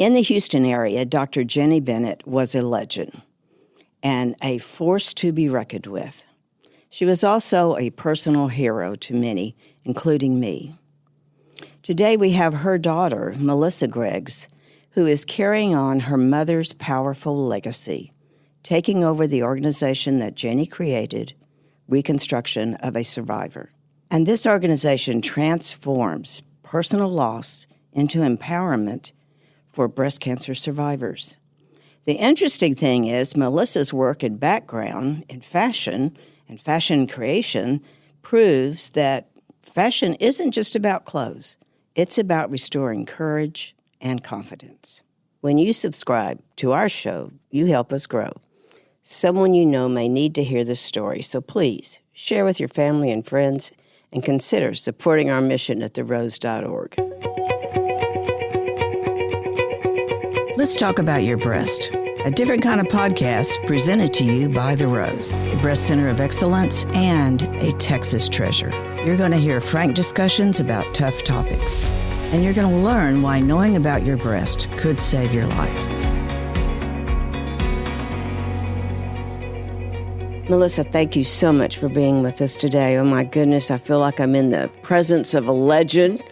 In the Houston area, Dr. Jennie Bennett was a legend and a force to be reckoned with. She was also a personal hero to many, including me. Today we have her daughter, Melissa Greggs, who is carrying on her mother's powerful legacy, taking over the organization that Jennie created, Reconstruction of a Survivor. And this organization transforms personal loss into empowerment for breast cancer survivors. The interesting thing is Melissa's work and background in fashion and fashion creation proves that fashion isn't just about clothes. It's about restoring courage and confidence. When you subscribe to our show, you help us grow. Someone you know may need to hear this story, so please share with your family and friends and consider supporting our mission at therose.org. Let's talk about your breast. A different kind of podcast presented to you by The Rose, a breast center of excellence and a Texas treasure. You're going to hear frank discussions about tough topics, and you're going to learn why knowing about your breast could save your life. Melissa, thank you so much for being with us today. Oh my goodness, I feel like I'm in the presence of a legend.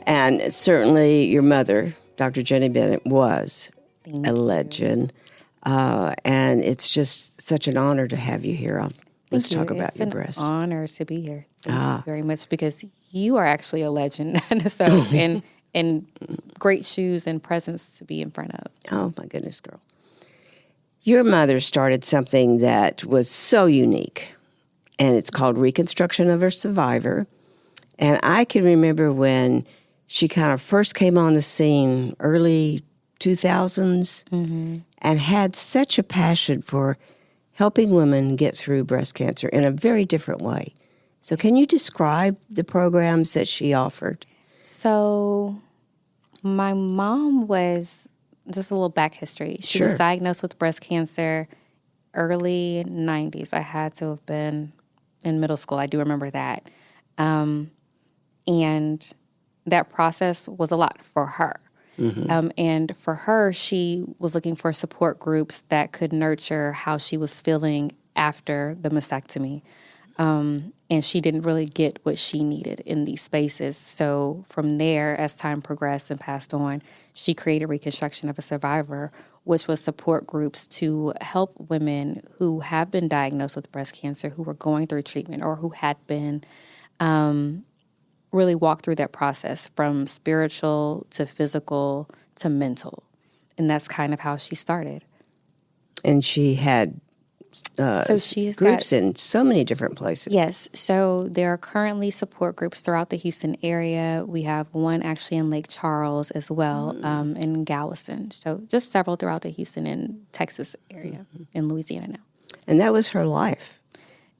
And certainly your mother, Dr. Jennie Bennett, was a legend. And it's just such an honor to have you here. Let's talk about your breast. It's an honor to be here. Thank you very much, because you are actually a legend. So, and great shoes and presence to be in front of. Oh, my goodness, girl. Your mother started something that was so unique, and it's called Reconstruction of a Survivor. And I can remember when she kind of first came on the scene, early 2000s, and had such a passion for helping women get through breast cancer in a very different way. So can you describe the programs that she offered? So my mom was, just a little back history. She was diagnosed with breast cancer early 90s. I had to have been in middle school. I do remember that. And that process was a lot for her. And for her, she was looking for support groups that could nurture how she was feeling after the mastectomy. And she didn't really get what she needed in these spaces. So from there, as time progressed and passed on, she created Reconstruction of a Survivor, which was support groups to help women who have been diagnosed with breast cancer, who were going through treatment, or who had been really walk through that process from spiritual to physical to mental. And that's kind of how she started. And she had so she's groups in so many different places. Yes. So there are currently support groups throughout the Houston area. We have one actually in Lake Charles as well, in Galveston. So just several throughout the Houston and Texas area, in Louisiana now. And that was her life.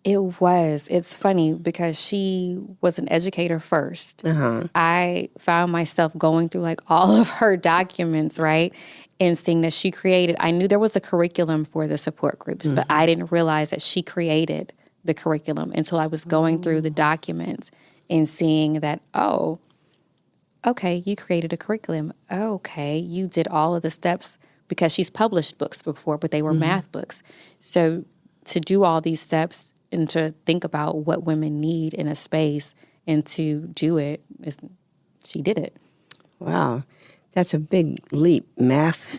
It was. It's funny because she was an educator first. I found myself going through like all of her documents, right? And seeing that she created, I knew there was a curriculum for the support groups, but I didn't realize that she created the curriculum until I was going through the documents and seeing that, oh, okay, you created a curriculum. Okay, you did all of the steps, because she's published books before, but they were math books. So to do all these steps and to think about what women need in a space and to do it, she did it. Wow. That's a big leap, math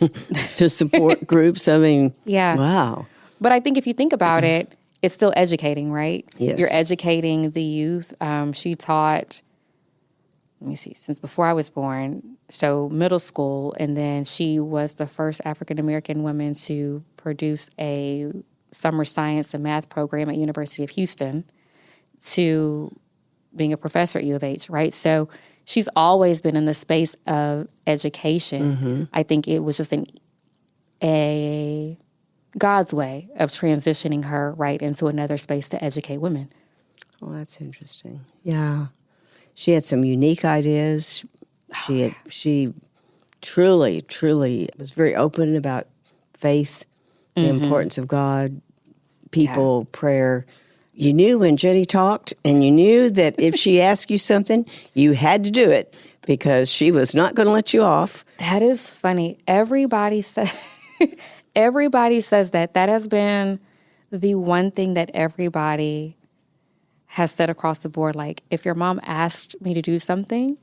to support groups. I mean, wow. But I think if you think about it, it's still educating, right? Yes. You're educating the youth. She taught, let me see, since before I was born, so middle school, and then she was the first African-American woman to produce a summer science and math program at University of Houston, to being a professor at U of H, right? So she's always been in the space of education. I think it was just a God's way of transitioning her right into another space to educate women. Well, that's interesting. Yeah. She had some unique ideas. She truly was very open about faith, the importance of God, people, prayer. You knew when Jennie talked, and you knew that if she asked you something, you had to do it because she was not going to let you off. That is funny. Everybody says that. That has been the one thing that everybody has said across the board. Like, if your mom asked me to do something,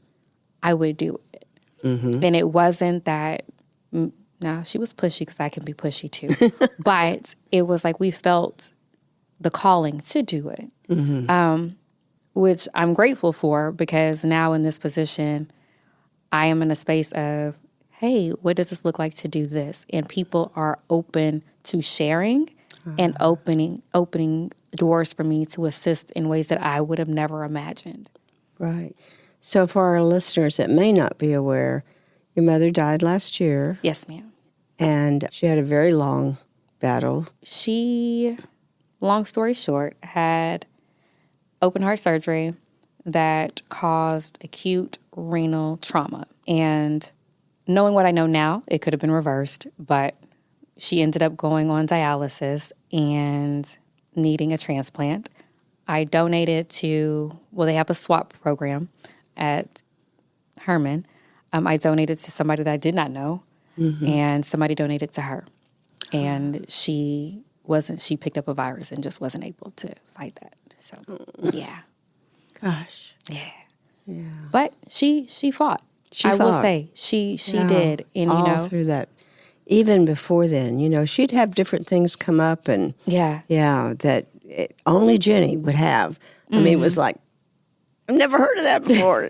I would do it. Mm-hmm. And it wasn't that, no, she was pushy because I can be pushy too. But it was like we felt the calling to do it, which I'm grateful for, because now in this position, I am in a space of, hey, what does this look like to do this? And people are open to sharing and opening doors for me to assist in ways that I would have never imagined. Right. So for our listeners that may not be aware, your mother died last year. Yes, ma'am. And she had a very long battle. She, long story short, had open heart surgery that caused acute renal trauma. And knowing what I know now, it could have been reversed, but she ended up going on dialysis and needing a transplant. I donated to, they have a swap program at Herman. I donated to somebody that I did not know, and somebody donated to her. And she picked up a virus and just wasn't able to fight that. So, yeah. Gosh. Yeah. Yeah. But she fought. I will say, she did. And, all through that. Even before then, she'd have different things come up and, that only Jennie would have. I mean, it was like, I've never heard of that before.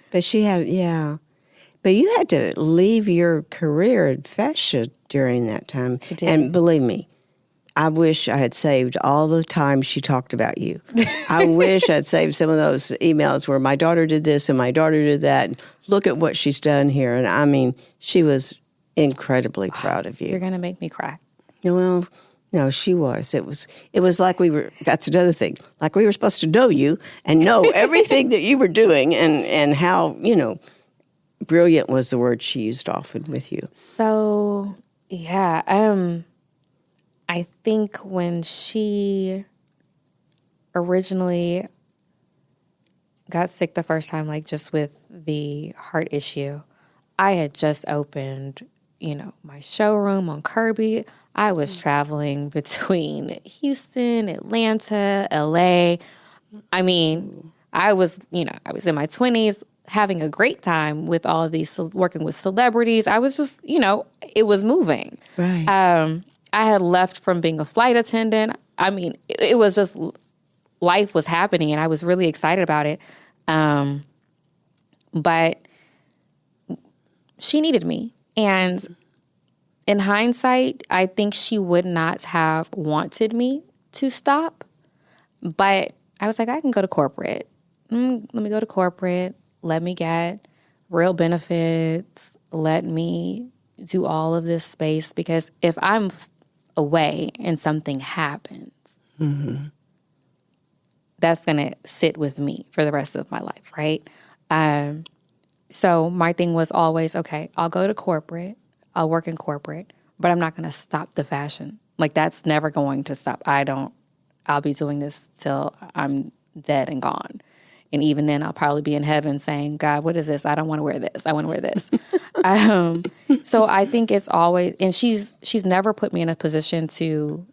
But she had, But you had to leave your career in fashion during that time. I did. And believe me, I wish I had saved all the time she talked about you. I wish I'd saved some of those emails where my daughter did this and my daughter did that. Look at what she's done here. And I mean, she was incredibly proud of you. You're going to make me cry. Well, no, she was. It was like that's another thing. Like we were supposed to know you and know everything that you were doing and how, brilliant was the word she used often with you. So, yeah, I think when she originally got sick the first time, like just with the heart issue, I had just opened, my showroom on Kirby. I was traveling between Houston, Atlanta, LA. I mean, I was in my 20s having a great time with all of these, working with celebrities. I was just, it was moving. Right. I had left from being a flight attendant. I mean, it was just, life was happening and I was really excited about it. But she needed me. And in hindsight, I think she would not have wanted me to stop. But I was like, I can go to corporate. Let me go to corporate. Let me get real benefits. Let me do all of this space. Because if I'm away and something happens, that's going to sit with me for the rest of my life, right? So my thing was always, okay, I'll go to corporate. I'll work in corporate, but I'm not going to stop the fashion. Like, that's never going to stop. I'll be doing this till I'm dead and gone. And even then, I'll probably be in heaven saying, God, what is this? I don't want to wear this. I want to wear this. So I think it's always, and she's never put me in a position to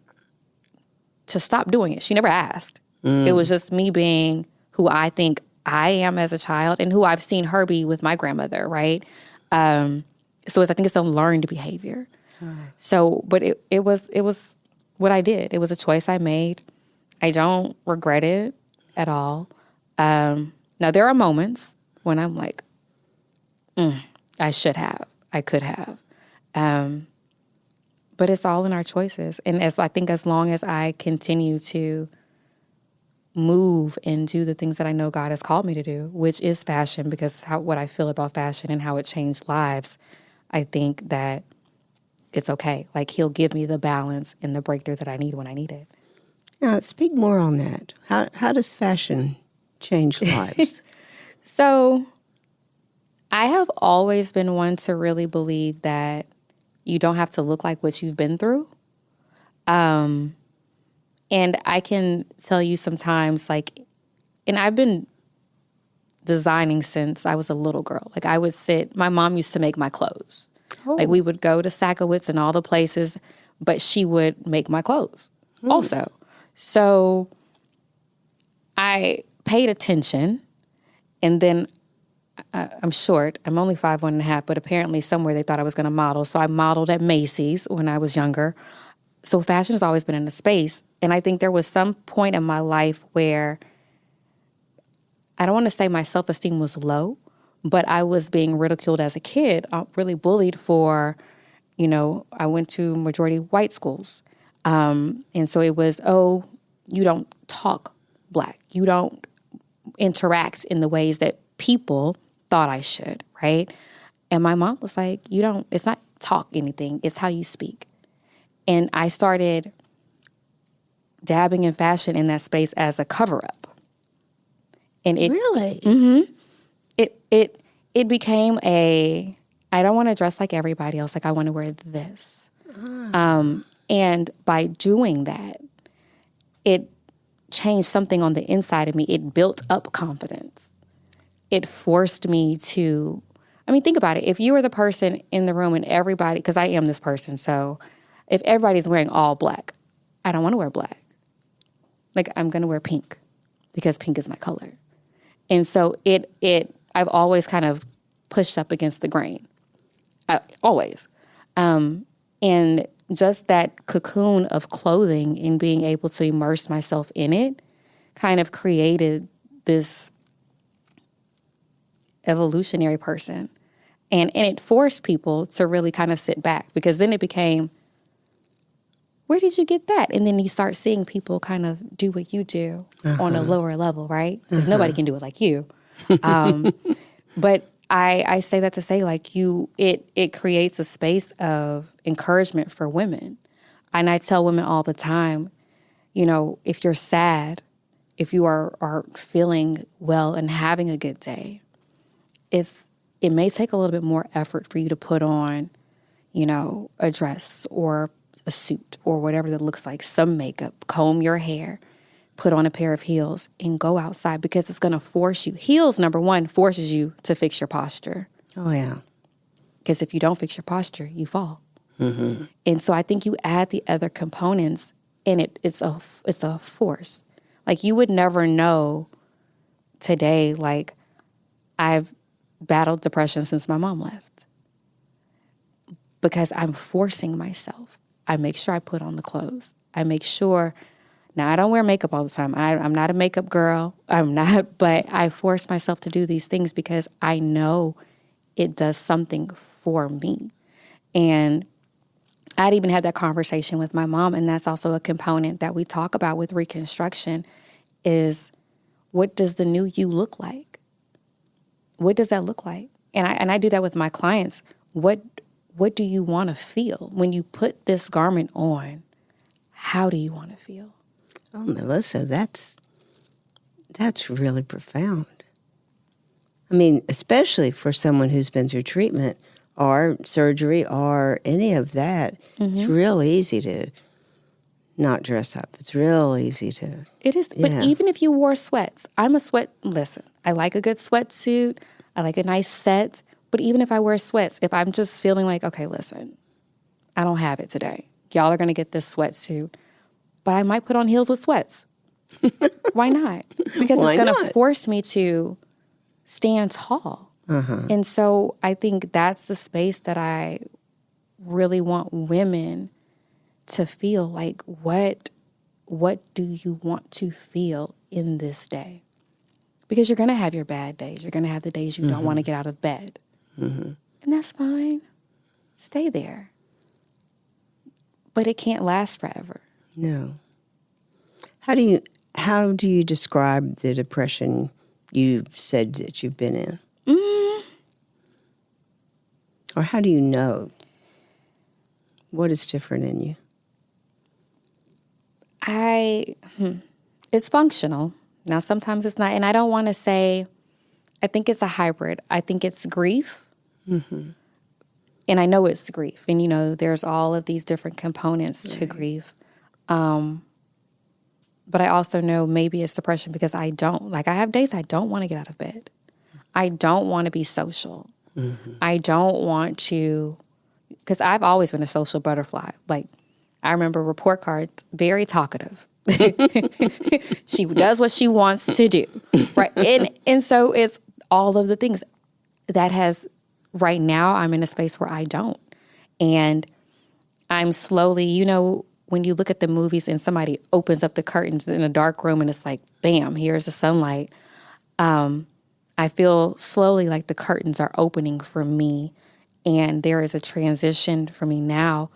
stop doing it. She never asked. It was just me being who I think I am as a child and who I've seen her be with my grandmother, right? So I think it's a learned behavior. So, but it was what I did. It was a choice I made. I don't regret it at all. Now, there are moments when I'm like, I should have, I could have. But it's all in our choices. And I think as long as I continue to move and do the things that I know God has called me to do, which is fashion, because what I feel about fashion and how it changed lives, I think that it's okay. Like, He'll give me the balance and the breakthrough that I need when I need it. Now, speak more on that. How does fashion change lives? So I have always been one to really believe that you don't have to look like what you've been through. And I can tell you sometimes, like, and I've been designing since I was a little girl. Like I would my mom used to make my clothes. Oh. Like we would go to Sakowitz and all the places, but she would make my clothes also. So I paid attention, and then I'm short. I'm only 5'1.5", but apparently somewhere they thought I was going to model. So I modeled at Macy's when I was younger. So fashion has always been in the space. And I think there was some point in my life where I don't want to say my self-esteem was low, but I was being ridiculed as a kid, really bullied for, I went to majority white schools. And so it was, you don't talk Black. You don't interact in the ways that people thought I should, right? And my mom was like, it's not talk anything, it's how you speak. And I started dabbing in fashion in that space as a cover-up. And it really? Mm-hmm. It became I don't want to dress like everybody else, like I want to wear this. And by doing that, it changed something on the inside of me. It built up confidence. It forced me to, think about it. If you were the person in the room and everybody, because I am this person, so if everybody's wearing all Black, I don't want to wear Black. Like I'm going to wear pink because pink is my color. And so I've always kind of pushed up against the grain. Always. And just that cocoon of clothing and being able to immerse myself in it kind of created this evolutionary person. And it forced people to really kind of sit back, because then it became, where did you get that? And then you start seeing people kind of do what you do on a lower level, right? Because nobody can do it like you. But I say that to say, like, it creates a space of encouragement for women. And I tell women all the time, if you're sad, if you are feeling well and having a good day, it may take a little bit more effort for you to put on, a dress or a suit or whatever that looks like, some makeup, comb your hair, put on a pair of heels and go outside, because it's going to force you. Heels, number one, forces you to fix your posture. Oh, yeah. Because if you don't fix your posture, you fall. Mm-hmm. And so I think you add the other components, and it's a force. Like you would never know today, like I've battled depression since my mom left, because I'm forcing myself. I make sure I put on the clothes. I make sure. Now, I don't wear makeup all the time. I'm not a makeup girl. I'm not, but I force myself to do these things because I know it does something for me. And I'd even had that conversation with my mom, and that's also a component that we talk about with Reconstruction is, what does the new you look like? What does that look like? And I do that with my clients. What do you want to feel? When you put this garment on, how do you want to feel? Oh, Melissa, that's really profound. Especially for someone who's been through treatment or surgery or any of that, It's real easy to not dress up. It's real easy to. It is, yeah. But even if you wore sweats, listen, I like a good sweatsuit. I like a nice set. But even if I wear sweats, if I'm just feeling like, okay, listen, I don't have it today. Y'all are going to get this sweatsuit. But I might put on heels with sweats. Why not? Because it's going to force me to stand tall. And so I think that's the space that I really want women to feel like, what do you want to feel in this day? Because you're going to have your bad days. You're going to have the days you don't want to get out of bed. And that's fine. Stay there. But it can't last forever. No. How do you describe the depression you said that you've been in? Or how do you know? What is different in you? It's functional. Now, sometimes it's not. And I don't want to say, I think it's a hybrid. I think it's grief. And I know it's grief. And, there's all of these different components to grief. But I also know maybe it's depression because I have days I don't want to get out of bed. I don't want to be social. I don't want to, because I've always been a social butterfly. Like, I remember report cards, very talkative. She does what she wants to do, right? And so it's all of the things that has, right now I'm in a space where I don't. And I'm slowly, when you look at the movies and somebody opens up the curtains in a dark room and it's like, bam, here's the sunlight. I feel slowly like the curtains are opening for me, and there is a transition for me now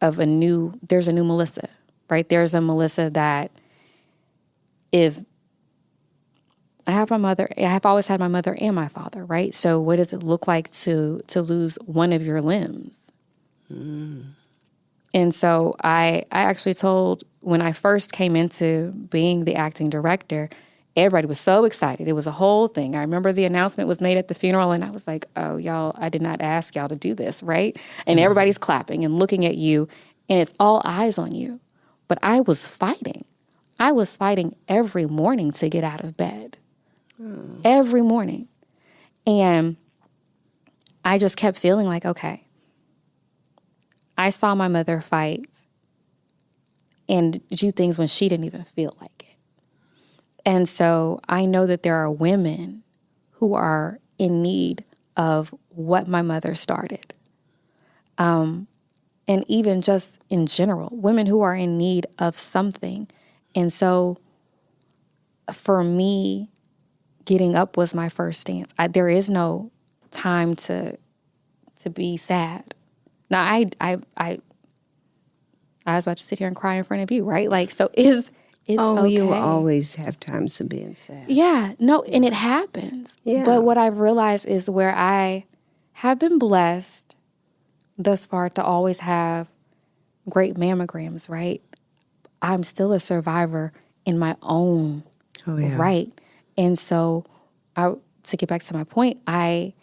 there's a new Melissa, right? There's a Melissa that is, I have always had my mother and my father, right? So what does it look like to lose one of your limbs? And so I actually told, when I first came into being the acting director, everybody was so excited. It was a whole thing. I remember the announcement was made at the funeral, and I was like, oh, y'all, I did not ask y'all to do this, right? And everybody's clapping and looking at you, and it's all eyes on you. But I was fighting. I was fighting every morning to get out of bed. Every morning. And I just kept feeling like, okay, I saw my mother fight and do things when she didn't even feel like it. And so I know that there are women who are in need of what my mother started. And even just in general, women who are in need of something. And so for me, getting up was my first stance. There is no time to be sad. Now, I was about to sit here and cry in front of you, right? Like, so it's okay. You always have times of being sad. Yeah, no, and it happens. Yeah. But what I've realized is where I have been blessed thus far to always have great mammograms, right? I'm still a survivor in my own right. And so to get back to my point, I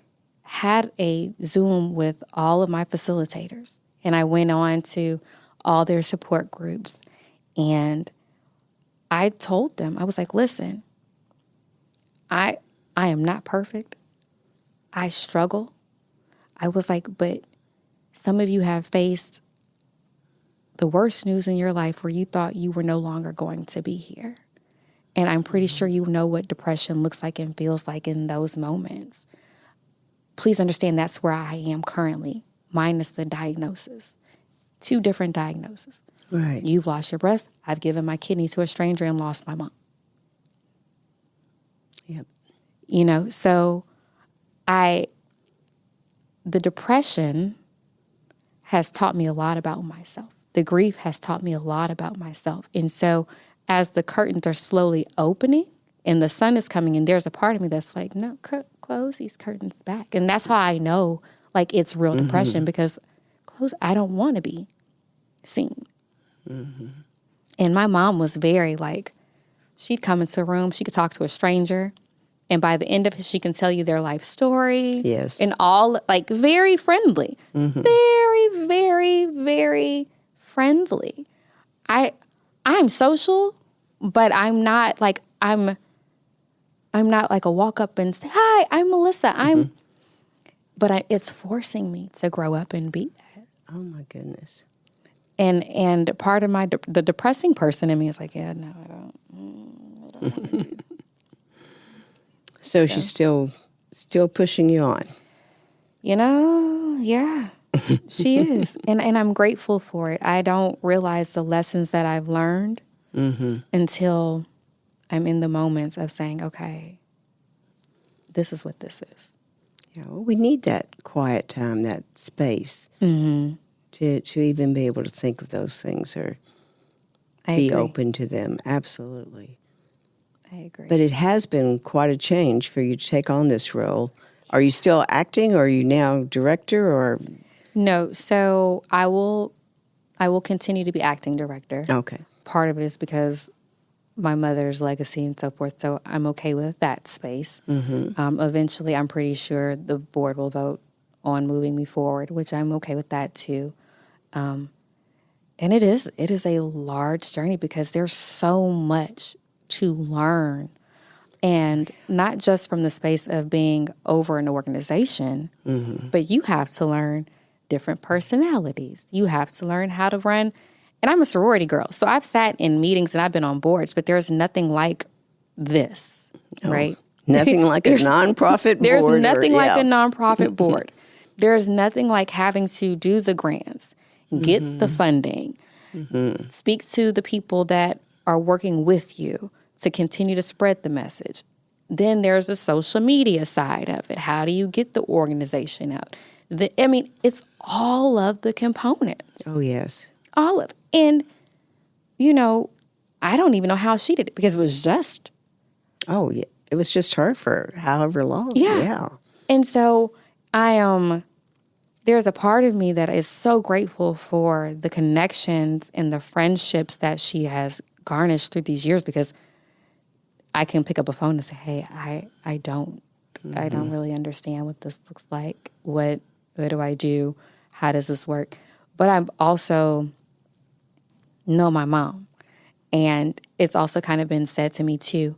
had a Zoom with all of my facilitators, and I went on to all their support groups, and I told them, I was like, listen, I am not perfect. I struggle. I was like, but some of you have faced the worst news in your life where you thought you were no longer going to be here. And I'm pretty sure you know what depression looks like and feels like in those moments. Please understand that's where I am currently, minus the diagnosis. 2 different diagnoses. Right. You've lost your breast. I've given my kidney to a stranger and lost my mom. Yep. So the depression has taught me a lot about myself. The grief has taught me a lot about myself. And so as the curtains are slowly opening and the sun is coming in, there's a part of me that's like, no, close these curtains back. And that's how I know, like, it's real depression, because I don't want to be seen. And my mom was very, like, she'd come into a room, she could talk to a stranger, and by the end of it, she can tell you their life story. Yes. And all, like, very friendly. Very, very, very friendly. I'm social, but I'm not like I'm not like a walk up and say, hi, I'm Melissa. But it's forcing me to grow up and be that. Oh my goodness. And part of the depressing person in me is like, yeah, no, I don't want to do that. So she's still pushing you on. Yeah, she is. And I'm grateful for it. I don't realize the lessons that I've learned until I'm in the moments of saying, okay, this is what this is. Yeah, well, we need that quiet time, that space to even be able to think of those things or be open to them. Absolutely. I agree. But it has been quite a change for you to take on this role. Are you still acting, or are you now director, or? No, so I will continue to be acting director. Okay. Part of it is because my mother's legacy and so forth, so I'm okay with that space. Eventually, I'm pretty sure the board will vote on moving me forward, which I'm okay with that too. And it is a large journey because there's so much to learn. And not just from the space of being over an organization, but you have to learn different personalities. You have to learn how to run. And I'm a sorority girl, so I've sat in meetings and I've been on boards, but there's nothing like this, right? Nothing like a nonprofit board. There's nothing like a nonprofit board. There's nothing like having to do the grants, get the funding, speak to the people that are working with you to continue to spread the message. Then there's the social media side of it. How do you get the organization out? It's all of the components. Oh, yes. All of it. And, I don't even know how she did it because it was just. Oh, yeah. It was just her for however long. Yeah. And so there's a part of me that is so grateful for the connections and the friendships that she has garnished through these years, because I can pick up a phone and say, hey, I don't really understand what this looks like. What do I do? How does this work? But I've also know my mom. And it's also kind of been said to me too,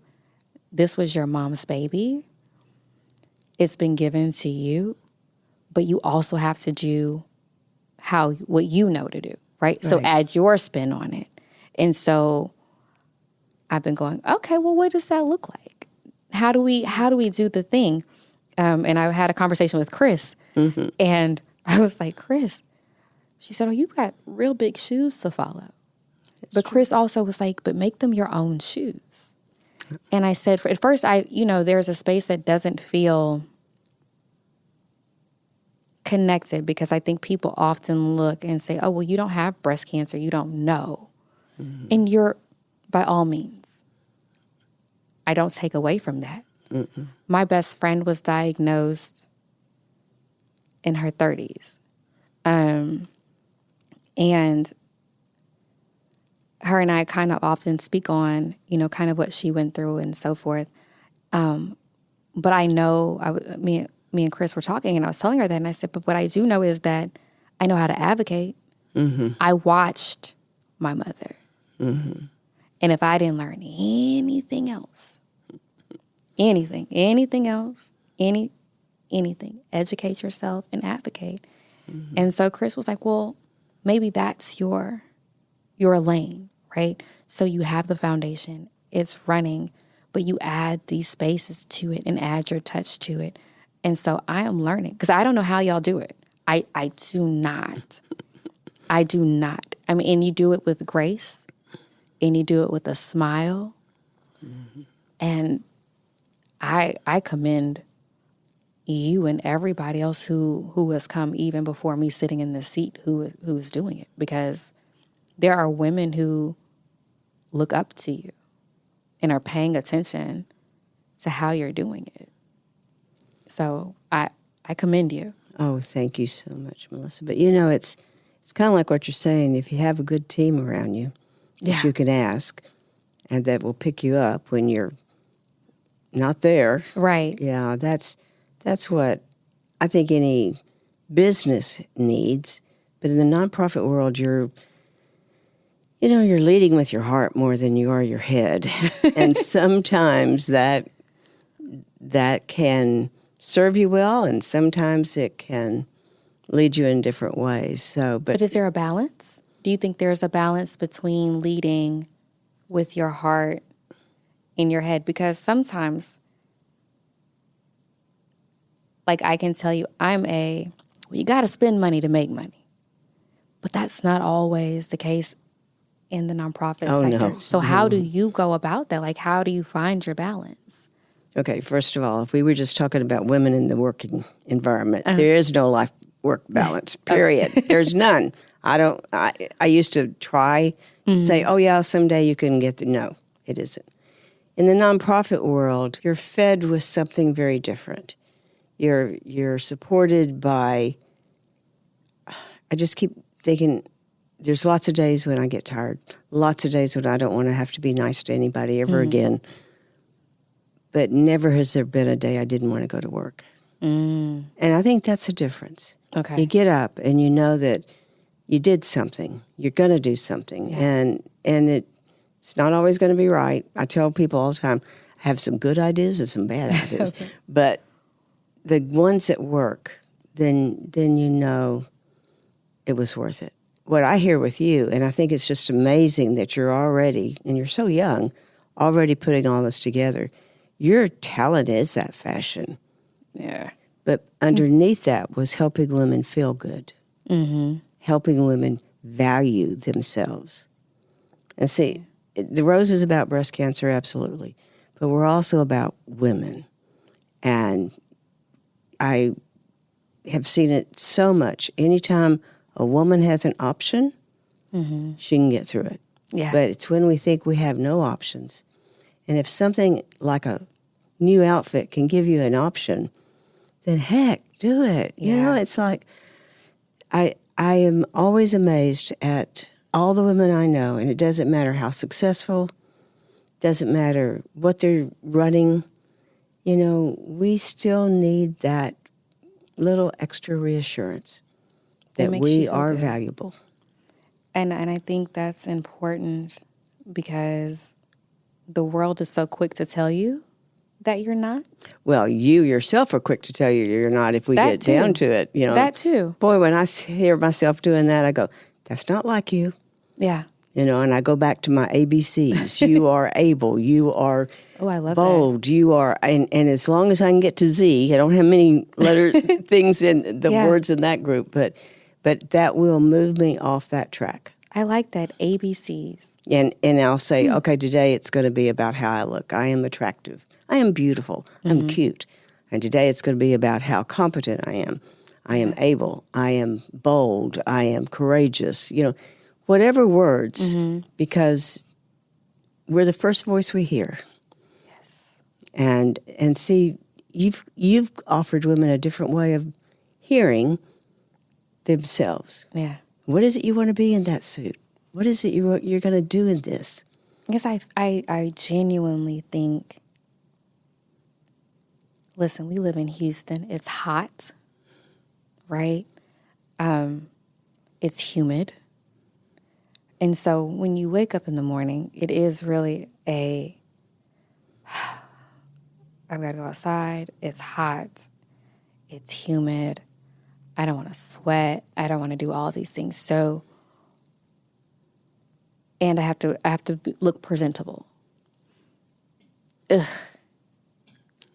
this was your mom's baby. It's been given to you, but you also have to do what you know to do, right? So add your spin on it. And so I've been going, okay, well, what does that look like? How do we do the thing? And I had a conversation with Chris, and I was like, Chris, she said, oh, you've got real big shoes to follow. But Chris also was like, but make them your own shoes. And I said, at first, there's a space that doesn't feel connected, because I think people often look and say, oh, well, you don't have breast cancer. You don't know. And you're, by all means, I don't take away from that. My best friend was diagnosed in her 30s. And her and I kind of often speak on, kind of what she went through and so forth. But I know, me and Chris were talking, and I was telling her that, and I said, but what I do know is that I know how to advocate. I watched my mother. And if I didn't learn anything else, anything, educate yourself and advocate. And so Chris was like, well, maybe that's your lane, right? So you have the foundation, it's running, but you add these spaces to it and add your touch to it. And so I am learning, because I don't know how y'all do it. I do not. And you do it with grace, and you do it with a smile. And I commend you and everybody else who has come even before me sitting in this seat who is doing it, because there are women who look up to you and are paying attention to how you're doing it. So I commend you. Oh, thank you so much, Melissa. But it's kind of like what you're saying. If you have a good team around you that you can ask, and that will pick you up when you're not there. Right. Yeah, that's what I think any business needs. But in the nonprofit world, you're leading with your heart more than you are your head. And sometimes that can serve you well, and sometimes it can lead you in different ways. But is there a balance? Do you think there's a balance between leading with your heart in your head? Because sometimes, like I can tell you, you got to spend money to make money. But that's not always the case in the nonprofit sector. No. So how do you go about that? Like, how do you find your balance? Okay, first of all, if we were just talking about women in the working environment, there is no life-work balance, period. There's none. I used to try to say, oh, yeah, someday you can get no, it isn't. In the nonprofit world, you're fed with something very different. You're supported by, I just keep thinking, there's lots of days when I get tired, lots of days when I don't want to have to be nice to anybody ever again. But never has there been a day I didn't want to go to work. And I think that's a difference. Okay. You get up and you know that you did something. You're going to do something. Yeah. And it's not always going to be right. I tell people all the time, have some good ideas and some bad ideas. Okay. But the ones that work, then you know it was worth it. What I hear with you, and I think it's just amazing that you're already, and you're so young, already putting all this together. Your talent is that fashion. Yeah. But underneath that was helping women feel good, helping women value themselves. And see, the Rose is about breast cancer, absolutely. But we're also about women. And I have seen it so much. Anytime a woman has an option, she can get through it. Yeah. But it's when we think we have no options. And if something like a new outfit can give you an option, then heck, do it. You know, it's like I am always amazed at all the women I know, and it doesn't matter how successful, doesn't matter what they're running, you know, we still need that little extra reassurance that we are valuable. And I think that's important because the world is so quick to tell you that you're not. Well, you yourself are quick to tell you you're not if we get down to it. You know, that too. Boy, when I hear myself doing that, I go, that's not like you. Yeah. You know, and I go back to my ABCs. You are able. You are I love bold. You are, and as long as I can get to Z, I don't have many letter things in the words in that group, but that will move me off that track. I like that, ABCs. And I'll say, okay, today it's going to be about how I look. I am attractive. I am beautiful. I'm cute. And today it's going to be about how competent I am. I am able. I am bold. I am courageous. You know, whatever words, because we're the first voice we hear. Yes. And see, you've offered women a different way of hearing themselves. Yeah. What is it you want to be in that suit? What is it you're going to do in this? Yes, I genuinely think, listen, we live in Houston. It's hot, right? It's humid. And so when you wake up in the morning, it is really I've got to go outside. It's hot. It's humid. I don't want to sweat. I don't want to do all these things. So, and I have to look presentable. Ugh.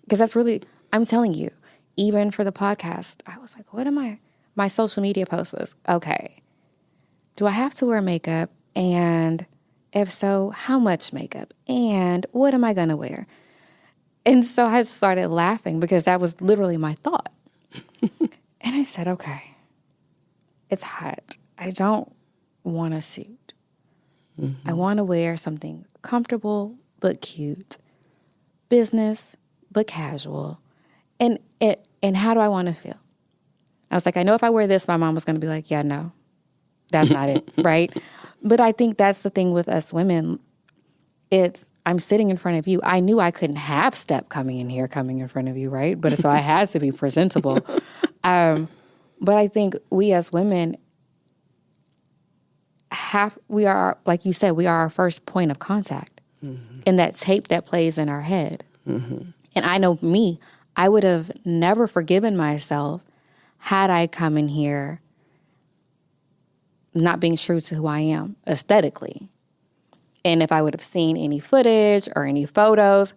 Because that's really, I'm telling you, even for the podcast, I was like, what am I? My social media post was, okay, do I have to wear makeup? And if so, how much makeup? And what am I going to wear? And so I just started laughing because that was literally my thought. And I said, okay, it's hot. I don't want a suit. I want to wear something comfortable but cute, business but casual. And how do I want to feel? I was like, I know if I wear this, my mom was going to be like, yeah, no, that's not it, right? But I think that's the thing with us women. I'm sitting in front of you. I knew I couldn't have Step coming in front of you, right? But so I had to be presentable. But I think we as women we are, like you said, we are our first point of contact. And that tape that plays in our head. And I know me, I would have never forgiven myself had I come in here not being true to who I am aesthetically. And if I would have seen any footage or any photos,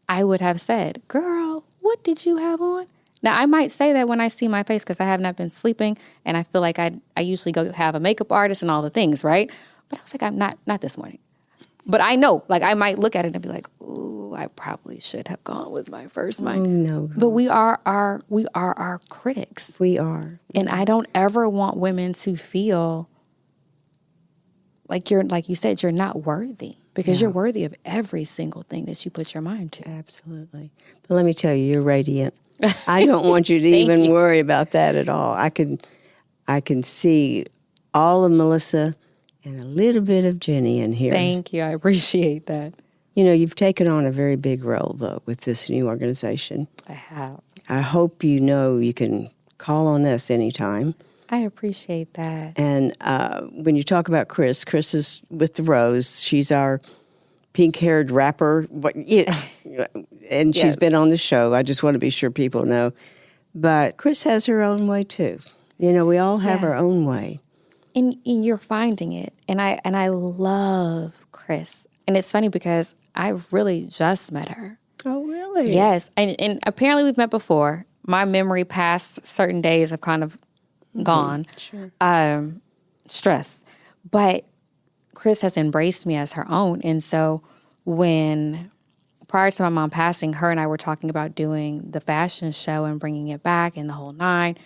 I would have said, girl, what did you have on? Now, I might say that when I see my face because I have not been sleeping and I feel like I usually go have a makeup artist and all the things, right? But I was like, I'm not this morning. But I know, like I might look at it and be like, ooh, I probably should have gone with my first mind. Oh, no. But we are our critics. We are. And I don't ever want women to feel like you said, you're not worthy. Because you're worthy of every single thing that you put your mind to. Absolutely. But let me tell you, you're radiant. I don't want you to even worry about that at all. I can see all of Melissa and a little bit of Jennie in here. Thank you. I appreciate that. You know, you've taken on a very big role, though, with this new organization. I have. I hope you know you can call on us anytime. I appreciate that. And when you talk about Chris is with the Rose. She's our pink-haired rapper. And she's been on the show. I just want to be sure people know. But Chris has her own way, too. We all have our own way. And you're finding it. And I love Chris. And it's funny because I really just met her. Oh, really? Yes. And apparently we've met before. My memory past certain days have kind of gone. Sure. Stress. But Chris has embraced me as her own. And so prior to my mom passing, her and I were talking about doing the fashion show and bringing it back and the whole nine.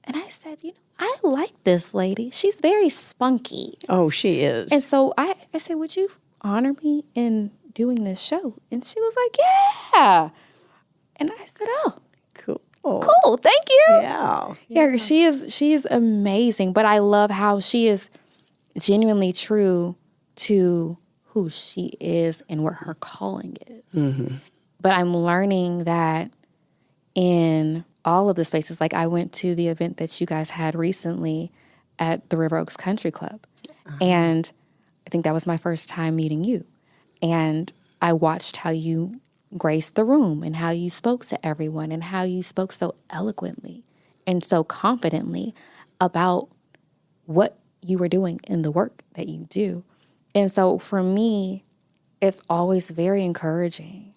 And I said, I like this lady. She's very spunky. Oh, she is. And so I said, would you honor me in doing this show? And she was like, yeah. And I said, oh. Cool. Thank you. Yeah. She is amazing. But I love how she is genuinely true to who she is and what her calling is. Mm-hmm. But I'm learning that in all of the spaces, like I went to the event that you guys had recently at the River Oaks Country Club. And I think that was my first time meeting you. And I watched how you graced the room and how you spoke to everyone and how you spoke so eloquently and so confidently about what you were doing in the work that you do. And so for me, it's always very encouraging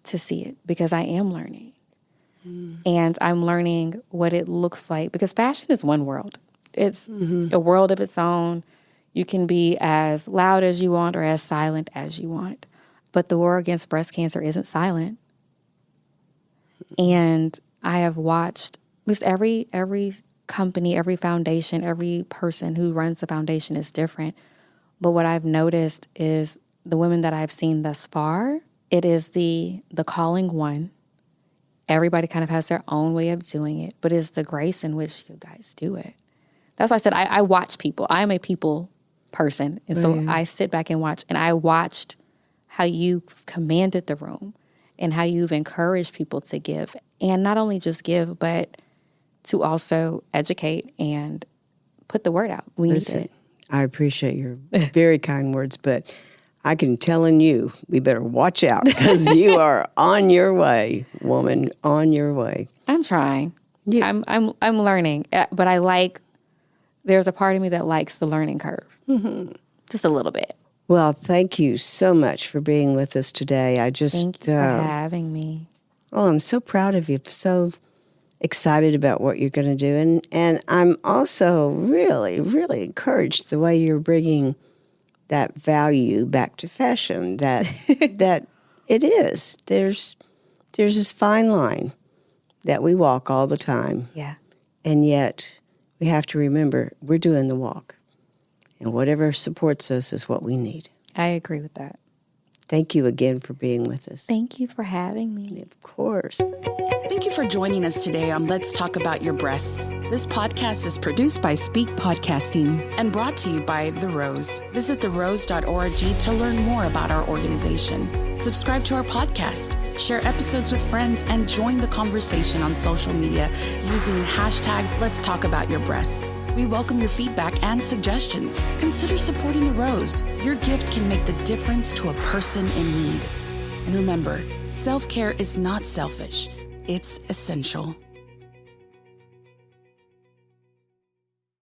to see it because I am learning. And I'm learning what it looks like because fashion is one world. It's a world of its own. You can be as loud as you want or as silent as you want. But the war against breast cancer isn't silent. And I have watched, because every company, every foundation, every person who runs the foundation is different. But what I've noticed is the women that I've seen thus far, it is the calling one. Everybody kind of has their own way of doing it, but it's the grace in which you guys do it. That's why I said I watch people. I am a people person. And so I sit back and watch. And I watched how you commanded the room and how you've encouraged people to give. And not only just give, but to also educate and put the word out. We need it. I appreciate your very kind words, but I can telling you, we better watch out because you are on your way, woman, on your way. I'm trying. Yeah. I'm learning, but there's a part of me that likes the learning curve, just a little bit. Well, thank you so much for being with us today. Thank you for having me. Oh, I'm so proud of you. So excited about what you're going to do. And I'm also really, really encouraged the way you're bringing that value back to fashion, that it is. There's this fine line that we walk all the time. Yeah. And yet we have to remember we're doing the walk. And whatever supports us is what we need. I agree with that. Thank you again for being with us. Thank you for having me. Of course. Thank you for joining us today on Let's Talk About Your Breasts. This podcast is produced by Speak Podcasting and brought to you by The Rose. Visit therose.org to learn more about our organization. Subscribe to our podcast, share episodes with friends, and join the conversation on social media using hashtag Let's Talk About Your Breasts. We welcome your feedback and suggestions. Consider supporting The Rose. Your gift can make the difference to a person in need. And remember, self-care is not selfish. It's essential.